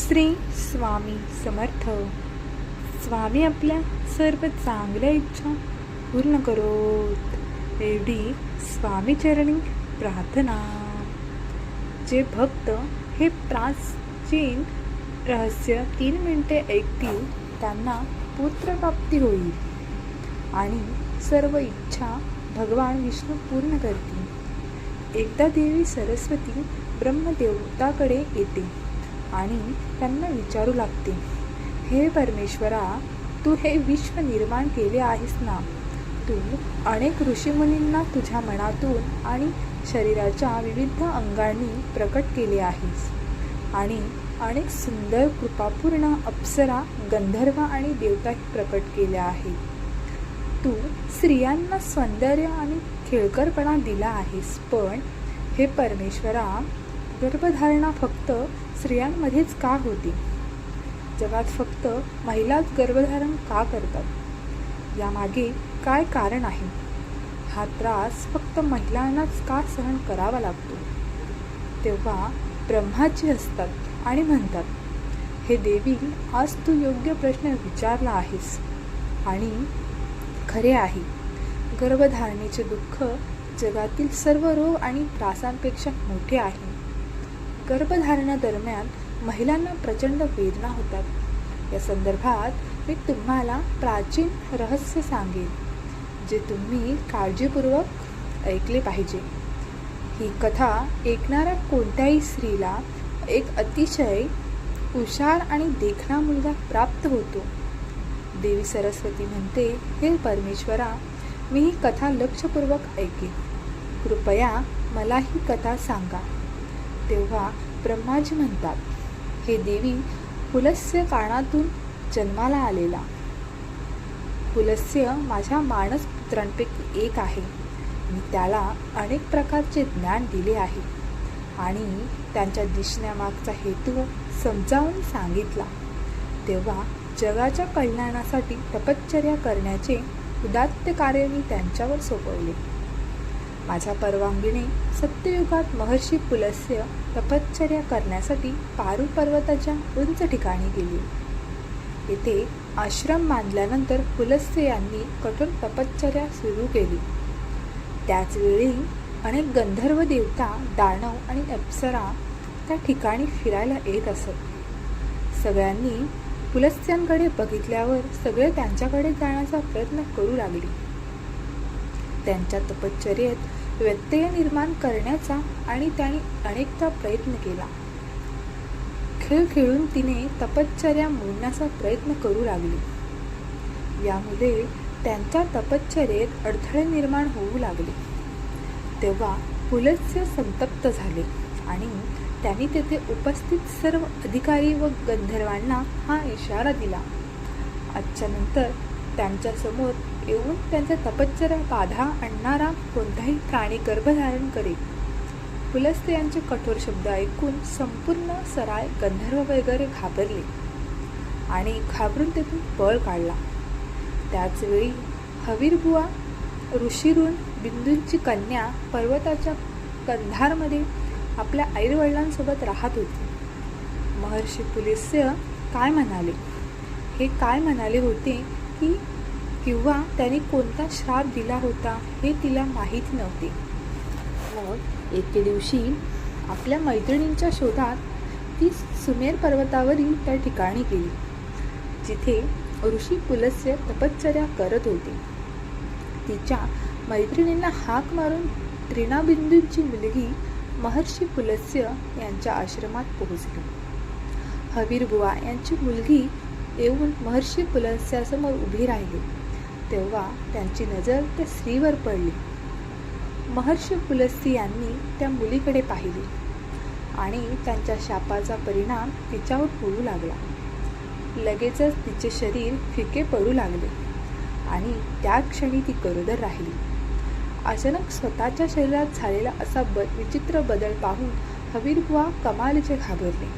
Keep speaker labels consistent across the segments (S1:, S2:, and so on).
S1: श्री स्वामी समर्थ. स्वामी आपल्या सर्व चांगल्या इच्छा पूर्ण करोत एवढी स्वामी चरणी प्रार्थना. जे भक्त हे प्राचीन रहस्य 3 मिनिटे ऐकतील त्यांना पुत्रप्राप्ती होईल आणि सर्व इच्छा भगवान विष्णू पूर्ण करतील. एकदा देवी सरस्वती ब्रह्मदेवताकडे येते आणि त्यांना विचारू लागते, हे परमेश्वरा, तू हे विश्व निर्माण केले आहेस ना. तू अनेक ऋषीमुनींना तुझ्या मनातून आणि शरीराच्या विविध अंगांनी प्रकट केले आहेस आणि अनेक सुंदर कृपापूर्ण अप्सरा, गंधर्व आणि देवताही प्रकट केल्या आहेत. तू स्त्रियांना सौंदर्य आणि खेळकरपणा दिला आहेस, पण हे परमेश्वरा, गर्भधारणा फक्त स्त्रियांमध्येच का होते? जगात फक्त महिलाच गर्भधारण का करतात? यामागे काय कारण आहे? हा त्रास फक्त महिलांनाच का सहन करावा लागतो? तेव्हा ब्रह्माजी असतात आणि म्हणतात, हे देवी, आज तू योग्य प्रश्न विचारला आहेस आणि खरे आहे. गर्भधारणेचे दुःख जगातील सर्व रोग आणि त्रासांपेक्षा मोठे आहे. गर्भधारणादरम्यान महिलांना प्रचंड वेदना होतात. या संदर्भात मी तुम्हाला प्राचीन रहस्य सांगेन, जे तुम्ही काळजीपूर्वक ऐकले पाहिजे. ही कथा ऐकणाऱ्या कोणत्याही स्त्रीला एक अतिशय हुशार आणि देखणा मुलगा प्राप्त होतो. देवी सरस्वती म्हणते, हे परमेश्वरा, मी ही कथा लक्षपूर्वक ऐकेन. कृपया मला ही कथा सांगा. तेव्हा ब्रह्माजी म्हणतात, हे देवी, पुलस्त्य कानातून जन्माला आलेला. पुलस्त्य माझ्या मानसपुत्रांपैकी एक आहे. मी त्याला अनेक प्रकारचे ज्ञान दिले आहे आणि त्यांच्या दिसण्यामागचा हेतू समजावून सांगितला. तेव्हा जगाच्या कल्याणासाठी तपश्चर्या करण्याचे उदात्त कार्य मी त्यांच्यावर सोपवले. माझ्या परवानगीने सत्ययुगात महर्षी पुलस्त्य तपश्चर्या करण्यासाठी पारू पर्वताच्या उंच ठिकाणी गेले. येथे आश्रम बांधल्यानंतर पुलस्त्य यांनी कठोर तपश्चर्या सुरू केली. त्याचवेळी अनेक गंधर्व, देवता, दानव आणि अप्सरा त्या ठिकाणी फिरायला येत असत. सगळ्यांनी पुलस्त्यांकडे बघितल्यावर सगळे त्यांच्याकडे जाण्याचा प्रयत्न करू लागले. त्यांच्या तपश्चर्येत व्यत्यय निर्माण करण्याचा आणि त्याने अनेकदा प्रयत्न केला. खेळ खेळून तिने तपश्चर्या मोडण्याचा प्रयत्न करू लागली. यामुळे त्यांच्या तपश्चर्येत अडथळे निर्माण होऊ लागले. तेव्हा पुलस्त्य संतप्त झाले आणि त्यांनी तेथे उपस्थित सर्व अधिकारी व गंधर्वांना हा इशारा दिला, आजच्या नंतर त्यांच्यासमोर येऊन त्यांच्या तपश्चर्या बाधा आणणारा कोणताही प्राणी गर्भधारण करेल. पुलस्त्य यांचे कठोर शब्द ऐकून संपूर्ण सराय, गंधर्व वगैरे घाबरले आणि घाबरून तेथून पळ काढला. त्याचवेळी हवीरबुवा, ऋषीऋण बिंदूंची कन्या, पर्वताच्या कंधारमध्ये आपल्या आईवडिलांसोबत राहत होती. महर्षी पुलस्त्य काय म्हणाले, हे काय म्हणाले होते की किंवा त्यांनी कोणता श्राप दिला होता हे तिला माहीत नव्हते. मग एके दिवशी आपल्या मैत्रिणींच्या शोधात ती सुमेर पर्वतावरील त्या ठिकाणी गेली, जिथे ऋषी पुलस्त्य तपश्चर्या करत होते. तिच्या मैत्रिणींना हाक मारून त्रिनाबिंदूंची मुलगी महर्षी पुलस्त्य यांच्या आश्रमात पोहोचली. हवीरबुवा यांची मुलगी येऊन महर्षी पुलस्त्यासमोर उभी राहिली. तेव्हा त्यांची नजर त्या स्त्रीवर पडली. महर्षी पुलस्त्य यांनी त्या मुलीकडे पाहिले आणि त्यांच्या शापाचा परिणाम तिच्यावर होऊ लागला. लगेचच तिचे शरीर फिके पडू लागले आणि त्या क्षणी ती गरोदर राहिली. अचानक स्वतःच्या शरीरात झालेला असा विचित्र बदल पाहून हवीरबुवा कमालीचे घाबरले.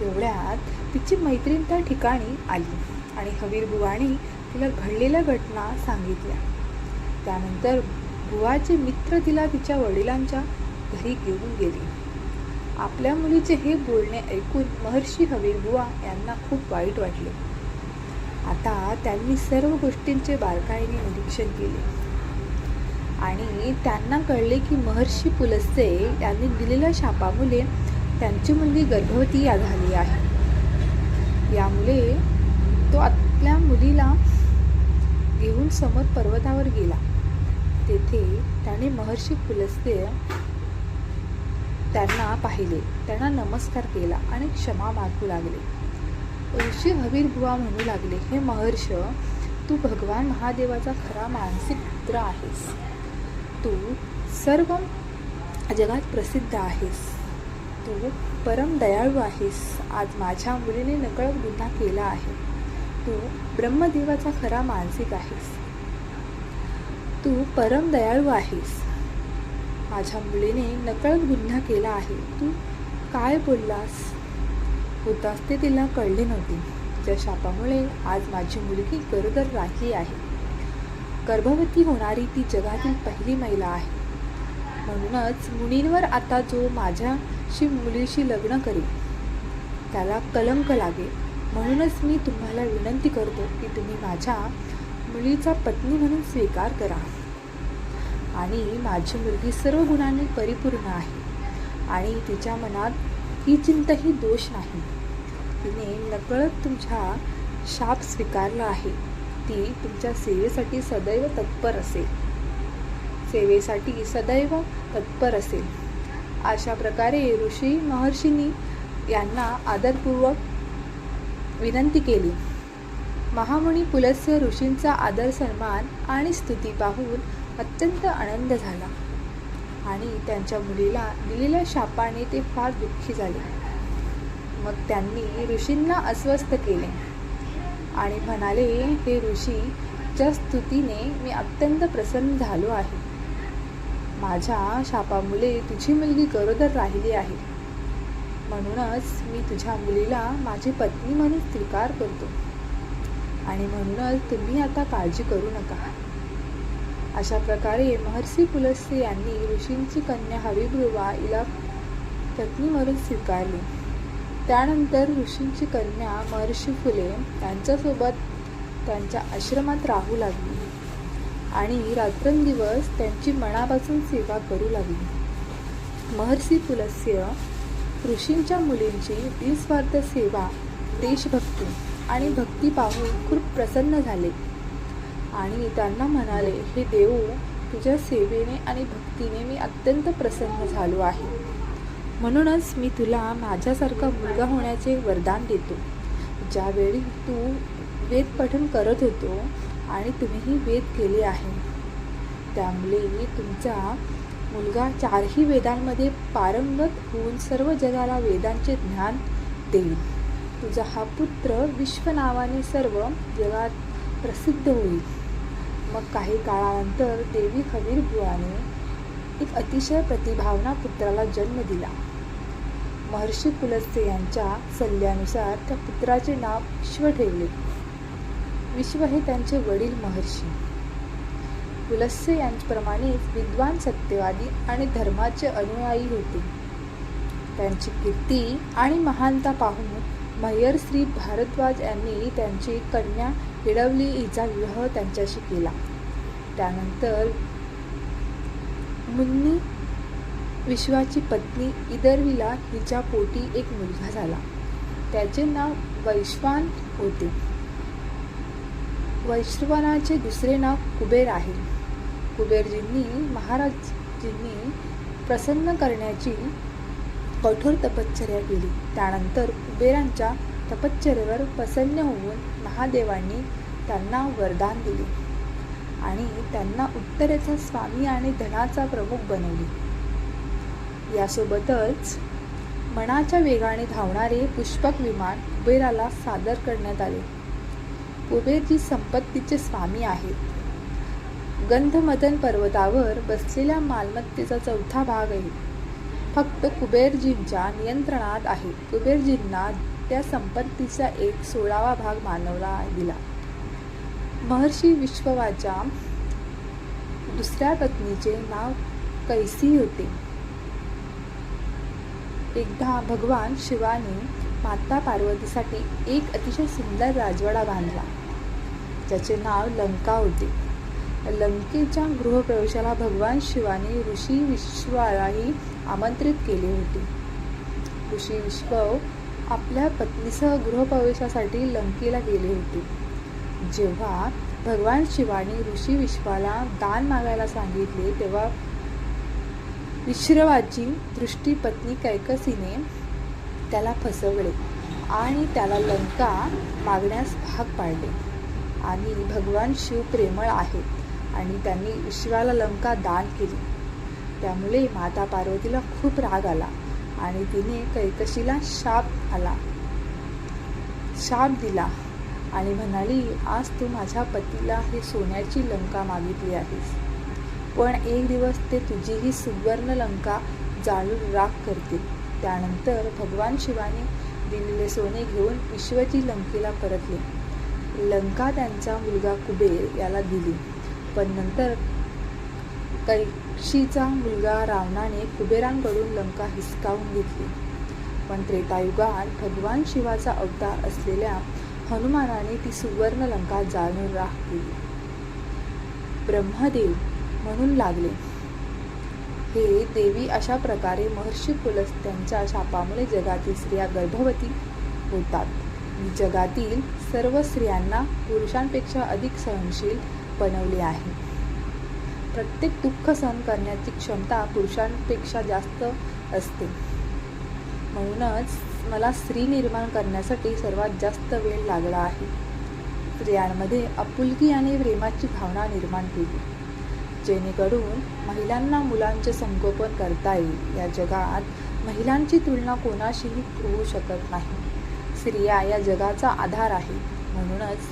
S1: तेवढ्यात तिची मैत्रीण त्या ठिकाणी आली आणि हवीरबुवाने तिला घडलेल्या घटना सांगितल्या. त्यानंतर बुवाचे मित्र तिला तिच्या वडिलांच्या घरी घेऊन गेले आपल्या मुलीचे हे बोलणे ऐकून महर्षी हवीरबुवा यांना खूप वाईट वाटले. आता त्यांनी सर्व गोष्टींचे बारकाईने निरीक्षण केले आणि त्यांना कळले की महर्षी पुलस्त्य यांनी दिलेल्या शापामुळे त्यांची मुलगी गर्भवती झाली आहे. यामुळे तो आपल्या मुलीला घेऊन समोर पर्वतावर गेला. तेथे त्याने महर्षी पुलस्त्य त्यांना पाहिले, त्यांना नमस्कार केला आणि क्षमा मागू लागले. ऋषी हवीरबुवा म्हणू लागले, हे महर्ष, तू भगवान महादेवाचा खरा मानसिक पुत्र आहेस. तू सर्व जगात प्रसिद्ध आहेस. तू परम दयाळू आहेस. आज माझ्या मुलीने नकळत गुन्हा केला आहे. तू ब्रह्मदेवाचा खरा मानसिक आहेस. तू परम दयाळू आहेस. माझ्या मुलीने नकळत गुन्हा केला आहे. तू काय बोललास होतास ते तिला कळले नव्हते. तुझ्या शापामुळे आज माझी मुलगी गरोदर राहिली आहे. गर्भवती होणारी ती जगातील पहिली महिला आहे. म्हणूनच मुनींवर आता जो माझ्याशी मुलीशी लग्न करेल त्याला कलंक लागेल. म्हणूनच मी तुम्हाला विनंती करतो की तुम्ही माझ्या मुलीचा पत्नी म्हणून स्वीकार करा. आणि माझी मुलगी सर्व गुणांनी परिपूर्ण आहे आणि तिच्या मनात ही चिंताही दोष नाही. तिने नकळत तुमचा शाप स्वीकारला आहे. ती तुमच्या सेवेसाठी सदैव तत्पर असेल. अशा प्रकारे ऋषी महर्षींनी यांना आदरपूर्वक विनंती केली. महामुनी पुलस्त्य ऋषींचा आदर सन्मान आणि स्तुती पाहून अत्यंत आनंद झाला आणि त्यांच्या मुलीला दिलेल्या शापाने ते फार दुःखी झाले. मग त्यांनी ऋषींना अस्वस्थ केले आणि म्हणाले, हे ऋषीच्या स्तुतीने मी अत्यंत प्रसन्न झालो आहे. माझ्या शापामुळे तुझी मुलगी गरोदर राहिली आहे. म्हणूनच मी तुझ्या मुलीला माझी पत्नी म्हणून स्वीकार करतो आणि म्हणूनच तुम्ही आता काळजी करू नका. अशा प्रकारे महर्षी पुलस्त्य यांनी ऋषींची कन्या हवीरबुवा हिला पत्नी म्हणून स्वीकारली. त्यानंतर ऋषींची कन्या महर्षी फुले यांच्यासोबत त्यांच्या आश्रमात राहू लागली आणि रात्रंदिवस त्यांची मनापासून सेवा करू लागली. महर्षी पुलस्त्य ऋषींच्या मुलींची निस्वार्थ सेवा, देशभक्ती आणि भक्ती पाहून खूप प्रसन्न झाले आणि त्यांना म्हणाले, हे देव, तुझ्या सेवेने आणि भक्तीने मी अत्यंत प्रसन्न झालो आहे. म्हणूनच मी तुला माझ्यासारखा मुलगा होण्याचे वरदान देतो. ज्यावेळी तू वेद पठण करत होतो आणि तुम्हीही वेद केले आहे, त्यामुळे तुमचा मुलगा चारही वेदांमध्ये पारंगत होऊन सर्व जगाला वेदांचे ज्ञान देईल. तुझा हा पुत्र विश्व नावाने सर्व जगात प्रसिद्ध होईल. मग काही काळानंतर देवी हवीरबुवाने एक अतिशय प्रतिभावना पुत्राला जन्म दिला. महर्षी पुलस्त्य यांच्या सल्ल्यानुसार त्या पुत्राचे नाव विश्व ठेवले. विश्व हे त्यांचे वडील महर्षी पुलस्त्य यांच्याप्रमाणेच विद्वान, सत्यवादी आणि धर्माचे अनुयायी होते. त्यांची कीर्ती आणि महानता पाहून मय्यर श्री भारद्वाज यांनी त्यांची कन्या हिडवली हिचा विवाह त्यांच्याशी केला. त्यानंतर मुन्नी विश्वाची पत्नी इदरविला हिच्या पोटी एक मुलगा झाला. त्याचे नाव वैश्वान होते. वैश्वानाचे दुसरे नाव कुबेर आहे. कुबेरजींनी महाराजजींनी प्रसन्न करण्याची कठोर तपश्चर्या केली. त्यानंतर कुबेरांच्या तपश्चर्येवर प्रसन्न होऊन महादेवांनी त्यांना वरदान दिले आणि त्यांना उत्तरेचा स्वामी आणि धनाचा प्रमुख बनवले. यासोबतच मनाच्या वेगाने धावणारे पुष्पक विमान कुबेराला सादर करण्यात आले. कुबेरजी संपत्तीचे स्वामी आहेत. गंधमदन पर्वतावर बसलेल्या मालमत्तेचा चौथा भाग आहे फक्त कुबेरजींच्या नियंत्रणात आहे. कुबेरजींना त्या संपत्तीचा 1/16 भाग मानवला दिला. महर्षी विश्ववाच्या दुसऱ्या पत्नीचे नाव कैसी होते. एकदा भगवान शिवाने माता पार्वतीसाठी एक अतिशय सुंदर राजवाडा बांधला, ज्याचे नाव लंका होते. लंकेच्या गृहप्रवेशाला भगवान शिवाने ऋषी विश्वालाही आमंत्रित केले होते. ऋषी विश्व आपल्या पत्नीसह गृहप्रवेशासाठी लंकेला गेले होते. जेव्हा भगवान शिवाने ऋषी विश्वाला दान मागायला सांगितले, तेव्हा विश्रवाची दृष्टी पत्नी कैकसीने त्याला फसवले आणि त्याला लंका मागण्यास भाग पाडले. आणि भगवान शिव प्रेमळ आहेत आणि त्यांनी विश्वाला लंका दान केली. त्यामुळे माता पार्वतीला खूप राग आला आणि तिने कैकसीला शाप दिला आणि म्हणाली, आज तू माझ्या पतीला ही सोन्याची लंका मागितली आहेस, पण एक दिवस ते तुझीही सुवर्ण लंका जाळून राख करतील. त्यानंतर भगवान शिवाने दिलेले सोने घेऊन विश्वची लंकेला परतले. लंका त्यांचा मुलगा कुबेर याला दिली, पण नंतर कैकसीचा मुलगा रावणाने कुबेरांकडून लंका हिसकावून घेतली. पण त्रेतायुगात भगवान शिवाचा अवतार असलेल्या हनुमानाने ती सुवर्ण लंका जाळून राख केली. ब्रह्मदेव म्हणून लागले. हे देवी अशा प्रकारे महर्षी पुलस्त्यांच्या शापामुळे जगातील स्त्रिया गर्भवती होतात. जगातील सर्व स्त्रियांना पुरुषांपेक्षा अधिक सहनशील बनवले आहे. प्रत्येक दुःख सहन करण्याची क्षमता पुरुषांपेक्षा जास्त असते. म्हणूनच मला स्त्री निर्माण करण्यासाठी सर्वात जास्त वेळ लागला आहे. स्त्रियांमध्ये आपुलकी आणि प्रेमाची भावना निर्माण केली, जेणेकरून महिलांना मुलांचे संगोपन करता येईल. या जगात महिलांची तुलना कोणाशीही होऊ शकत नाही. स्त्रिया या जगाचा आधार आहे. म्हणूनच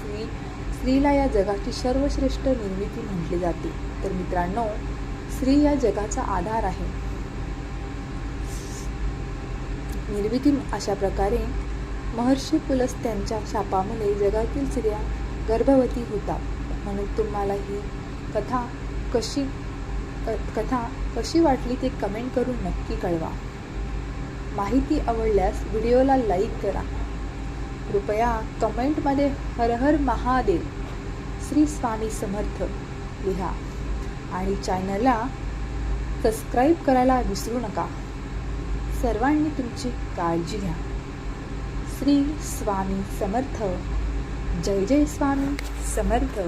S1: स्त्रीला या जगाची सर्वश्रेष्ठ निर्मिती म्हटले जाते. तर मित्रांनो, स्त्री या जगाचा आधार आहे. निर्मिती अशा प्रकारे महर्षी पुलस्त्यांच्या शापामुळे जगातील स्त्रिया गर्भवती होतात. म्हणून तुम्हाला ही कथा कशी वाटली ते कमेंट करून नक्की कळवा. माहिती आवडल्यास व्हिडिओला लाईक करा. कृपया कमेंटमध्ये हर हर महादेव, श्री स्वामी समर्थ लिहा आणि चॅनलला सबस्क्राईब करायला विसरू नका. सर्वांनी तुमची काळजी घ्या. श्री स्वामी समर्थ. जय जय स्वामी समर्थ.